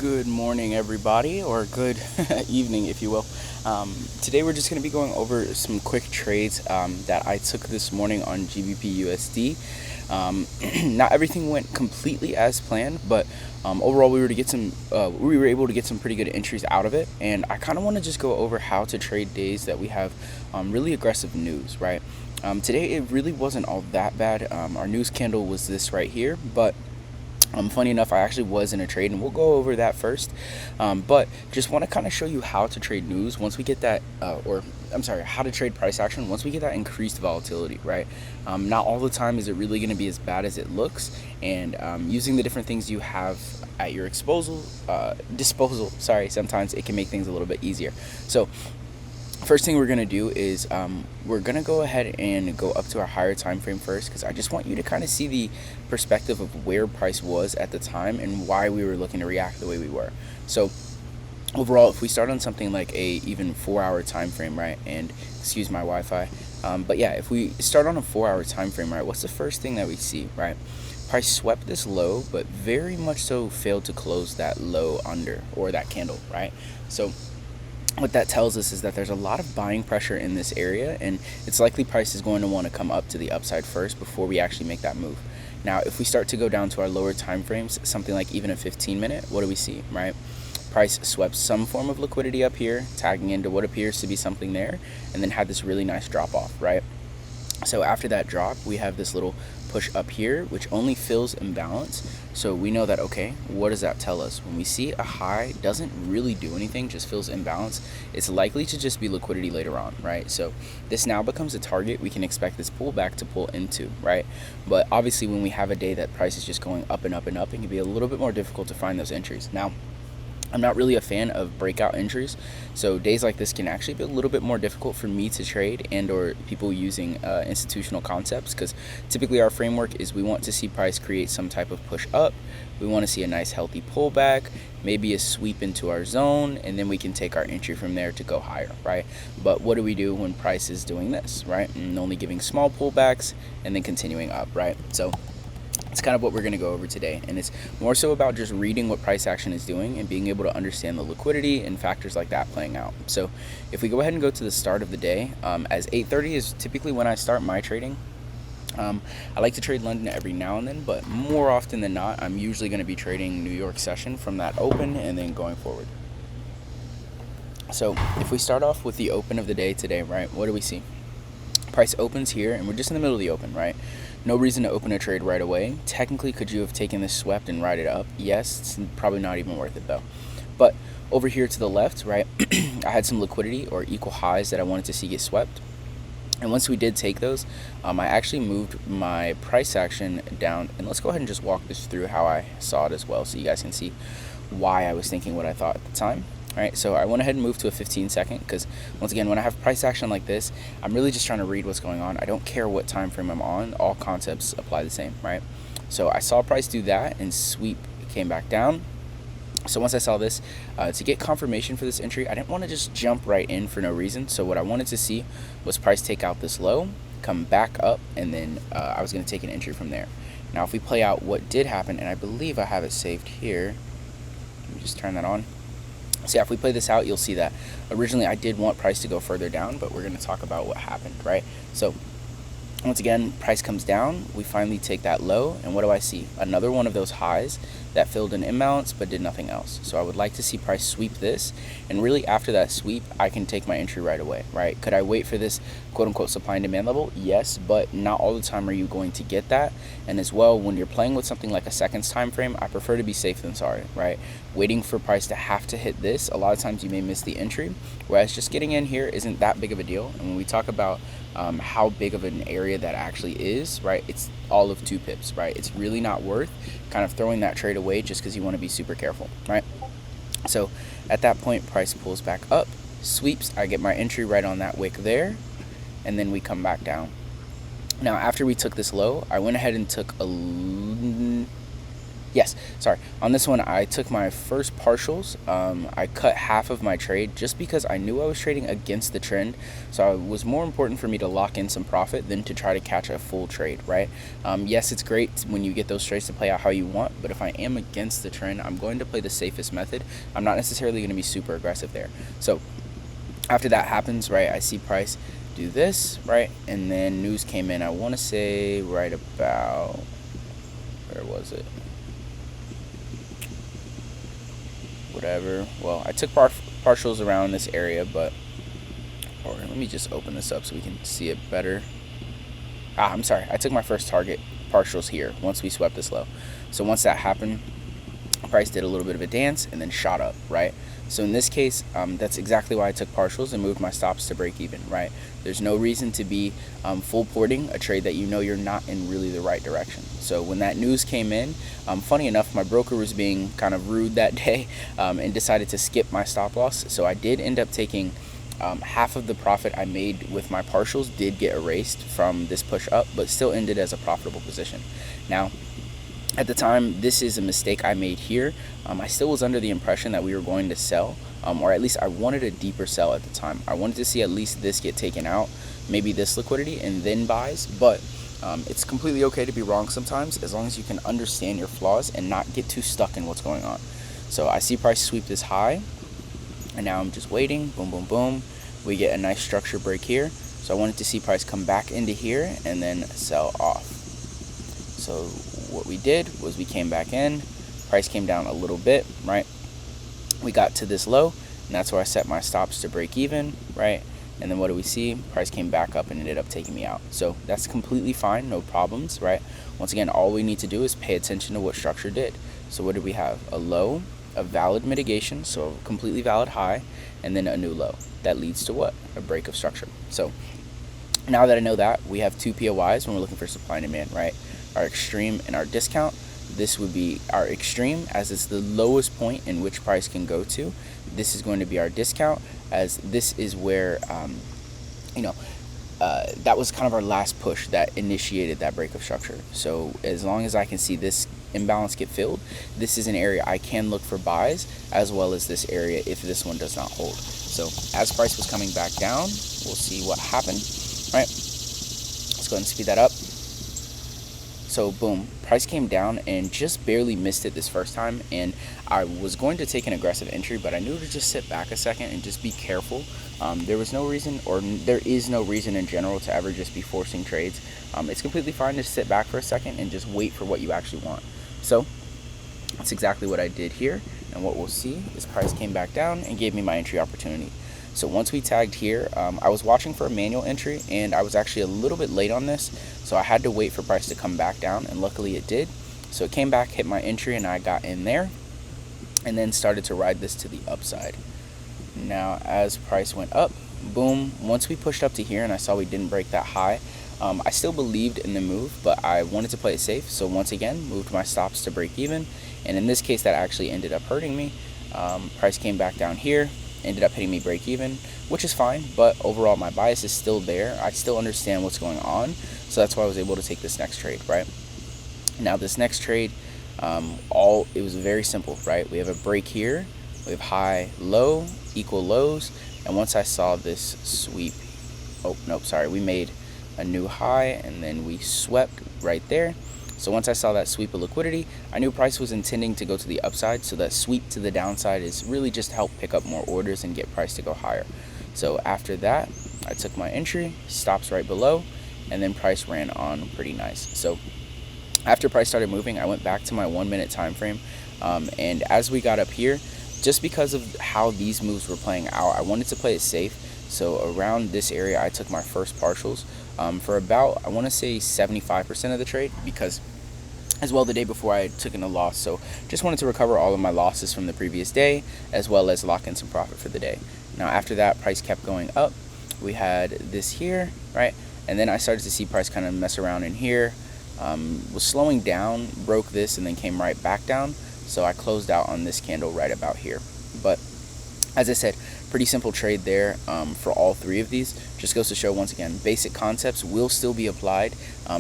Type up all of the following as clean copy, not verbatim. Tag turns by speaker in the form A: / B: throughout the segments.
A: Good morning, everybody, or good evening, if you will. Today, we're just going to be going over some quick trades that I took this morning on GBP USD. Not everything went completely as planned, but overall, we were able to get some pretty good entries out of it. And I kind of want to just go over how to trade days that we have really aggressive news, right? Today, it really wasn't all that bad. Our news candle was this right here, but funny enough, I actually was in a trade, and we'll go over that first. But just want to kind of show you how to trade news once we get that, how to trade price action once we get that increased volatility, right? Not all the time is it really going to be as bad as it looks, and using the different things you have at your disposal, sometimes it can make things a little bit easier. So first thing we're going to do is we're going to go ahead and go up to our higher time frame first, because I just want you to kind of see the perspective of where price was at the time and why we were looking to react the way we were. So overall, if we start on something like a even 4-hour time frame, right, and excuse my Wi-Fi, but yeah, if we start on a 4-hour time frame, right, what's the first thing that we see, right? Price swept this low, but very much so failed to close that low under, or that candle, right? So what that tells us is that there's a lot of buying pressure in this area, and it's likely price is going to want to come up to the upside first before we actually make that move. Now, if we start to go down to our lower time frames, something like even a 15-minute, what do we see, right? Price swept some form of liquidity up here, tagging into what appears to be something there, and then had this really nice drop off, right? So after that drop, we have this little push up here, which only fills imbalance. So we know that, okay, what does that tell us? When we see a high doesn't really do anything, just fills imbalance, it's likely to just be liquidity later on, right? So this now becomes a target we can expect this pullback to pull into, right? But obviously, when we have a day that price is just going up and up and up, it can be a little bit more difficult to find those entries. Now, I'm not really a fan of breakout entries, so days like this can actually be a little bit more difficult for me to trade and or people using institutional concepts, because typically our framework is we want to see price create some type of push up, we want to see a nice healthy pullback, maybe a sweep into our zone, and then we can take our entry from there to go higher, right? But what do we do when price is doing this, right? And only giving small pullbacks and then continuing up, right? So it's kind of what we're going to go over today, and it's more so about just reading what price action is doing and being able to understand the liquidity and factors like that playing out. So if we go ahead and go to the start of the day, as 8:30 is typically when I start my trading. I like to trade London every now and then, but more often than not, I'm usually going to be trading New York session from that open and then going forward. So if we start off with the open of the day today, right, what do we see? Price opens here, and we're just in the middle of the open, right? No reason to open a trade right away. Technically, could you have taken this swept and ride it up? Yes, it's probably not even worth it though. But over here to the left, right, I had some liquidity or equal highs that I wanted to see get swept. And once we did take those, I actually moved my price action down. And let's go ahead and just walk this through how I saw it as well, so you guys can see why I was thinking what I thought at the time. All right, so I went ahead and moved to a 15-second, because once again, when I have price action like this, I'm really just trying to read what's going on. I don't care what time frame I'm on. All concepts apply the same, right? So I saw price do that and sweep, came back down. So once I saw this, to get confirmation for this entry, I didn't want to just jump right in for no reason. So what I wanted to see was price take out this low, come back up, and then I was going to take an entry from there. Now, if we play out what did happen, and I believe I have it saved here. Let me just turn that on. So yeah, if we play this out, you'll see that originally I did want price to go further down, but we're going to talk about what happened, right? So once again, price comes down, we finally take that low, and what do I see? Another one of those highs that filled an imbalance but did nothing else. So I would like to see price sweep this, and really after that sweep, I can take my entry right away, right? Could I wait for this quote-unquote supply and demand level? Yes, but not all the time are you going to get that. And as well, when you're playing with something like a seconds time frame, I prefer to be safe than sorry, right? Waiting for price to have to hit this, a lot of times you may miss the entry, whereas just getting in here isn't that big of a deal. And when we talk about how big of an area that actually is, right, it's all of 2 pips, right? It's really not worth kind of throwing that trade away just because you want to be super careful, right? So at that point, price pulls back up, sweeps, I get my entry right on that wick there, and then we come back down. Now, after we took this low, I went ahead and took a Yes, sorry. On this one, I took my first partials. I cut half of my trade just because I knew I was trading against the trend. So it was more important for me to lock in some profit than to try to catch a full trade, right? Yes, it's great when you get those trades to play out how you want, but if I am against the trend, I'm going to play the safest method. I'm not necessarily going to be super aggressive there. So after that happens, right, I see price do this, right, and then news came in. I want to say right about, where was it? Whatever. Well, I took partials around this area, but, or let me just open this up so we can see it better. I'm sorry. I took my first target partials here once we swept this low. So once that happened, price did a little bit of a dance and then shot up, right? So in this case, that's exactly why I took partials and moved my stops to break even, right? There's no reason to be full porting a trade that you know you're not in really the right direction. So when that news came in, funny enough, my broker was being kind of rude that day and decided to skip my stop loss. So I did end up taking half of the profit I made with my partials did get erased from this push up, but still ended as a profitable position. Now, at the time, this is a mistake I made here. I still was under the impression that we were going to sell, or at least I wanted a deeper sell at the time. I wanted to see at least this get taken out, maybe this liquidity, and then buys. But it's completely okay to be wrong sometimes, as long as you can understand your flaws and not get too stuck in what's going on. So I see price sweep this high, and now I'm just waiting. Boom, boom, boom. We get a nice structure break here. So I wanted to see price come back into here and then sell off. So what we did was we came back in, price came down a little bit, right? We got to this low, and that's where I set my stops to break even, right? And then what do we see? Price came back up and ended up taking me out. So that's completely fine, no problems, right? Once again, all we need to do is pay attention to what structure did. So what did we have? A low, a valid mitigation, so a completely valid high, and then a new low. That leads to what? A break of structure. So now that I know that, we have two POIs when we're looking for supply and demand, right? Our extreme and our discount. This would be our extreme, as it's the lowest point in which price can go to. This is going to be our discount, as this is where that was kind of our last push that initiated that break of structure. So as long as I can see this imbalance get filled, this is an area I can look for buys, as well as this area if this one does not hold. So as price was coming back down, we'll see what happened, right? Let's go ahead and speed that up. So boom, price came down and just barely missed it this first time, and I was going to take an aggressive entry, but I knew to just sit back a second and just be careful. There was no reason, or there is no reason in general, to ever just be forcing trades. It's completely fine to sit back for a second and just wait for what you actually want. So that's exactly what I did here, and what we'll see is price came back down and gave me my entry opportunity. So once we tagged here, I was watching for a manual entry, and I was actually a little bit late on this, so I had to wait for price to come back down, and luckily it did. So it came back, hit my entry, and I got in there, and then started to ride this to the upside. Now as price went up, boom, once we pushed up to here and I saw we didn't break that high, I still believed in the move, but I wanted to play it safe. So once again, moved my stops to break even, and in this case that actually ended up hurting me. Price came back down here, ended up hitting me break even, which is fine, but overall my bias is still there. I still understand what's going on, so that's why I was able to take this next trade, right? Now this next trade, it was very simple, right? We have a break here, we have high, low, equal lows, and once I saw this sweep, we made a new high, and then we swept right there. So once I saw that sweep of liquidity, I knew price was intending to go to the upside, so that sweep to the downside is really just to help pick up more orders and get price to go higher. So after that, I took my entry, stops right below, and then price ran on pretty nice. So after price started moving, I went back to my 1 minute time frame, and as we got up here, just because of how these moves were playing out, I wanted to play it safe. So around this area, I took my first partials for about, I want to say 75% of the trade, because as well the day before I took in a loss. So just wanted to recover all of my losses from the previous day, as well as lock in some profit for the day. Now after that, price kept going up. We had this here, right? And then I started to see price kind of mess around in here, was slowing down, broke this, and then came right back down. So I closed out on this candle right about here. But As I said, pretty simple trade there for all three of these. Just goes to show, once again, basic concepts will still be applied.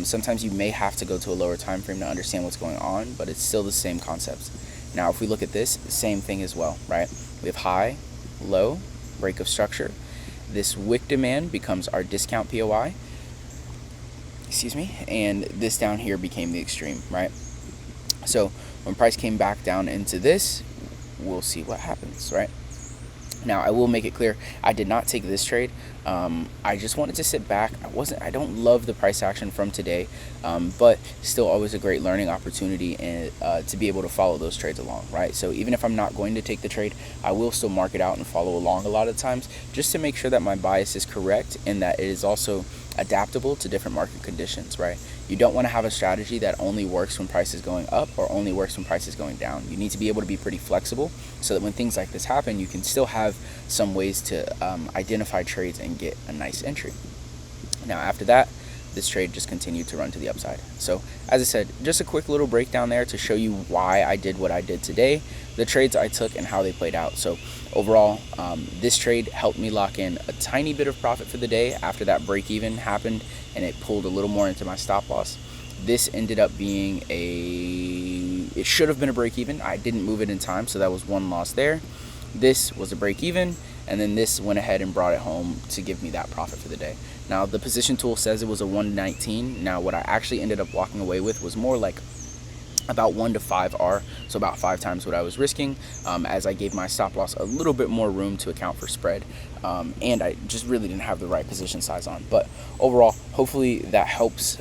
A: Sometimes you may have to go to a lower time frame to understand what's going on, but it's still the same concepts. Now, if we look at this, same thing as well, right? We have high, low, break of structure. This wick demand becomes our discount POI, excuse me, and this down here became the extreme, right? So when price came back down into this, we'll see what happens, right? Now, I will make it clear, I did not take this trade. I just wanted to sit back. I don't love the price action from today, but still always a great learning opportunity and to be able to follow those trades along, right? So even if I'm not going to take the trade, I will still mark it out and follow along a lot of times, just to make sure that my bias is correct and that it is also adaptable to different market conditions, right? You don't want to have a strategy that only works when price is going up or only works when price is going down. You need to be able to be pretty flexible so that when things like this happen, you can still have some ways to identify trades and get a nice entry. Now, after that, this trade just continued to run to the upside. So as I said, just a quick little breakdown there to show you why I did what I did today, the trades I took and how they played out. So overall, this trade helped me lock in a tiny bit of profit for the day after that break even happened and it pulled a little more into my stop loss. This ended up being it should have been a break even. I didn't move it in time, so that was one loss there. This was a break even, and then this went ahead and brought it home to give me that profit for the day. Now, the position tool says it was a 119. Now, what I actually ended up walking away with was more like about 1 to 5R, so about 5 times what I was risking, as I gave my stop loss a little bit more room to account for spread, and I just really didn't have the right position size on. But overall, hopefully that helps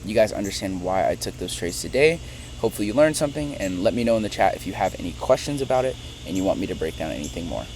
A: you guys understand why I took those trades today. Hopefully you learned something, and let me know in the chat if you have any questions about it and you want me to break down anything more.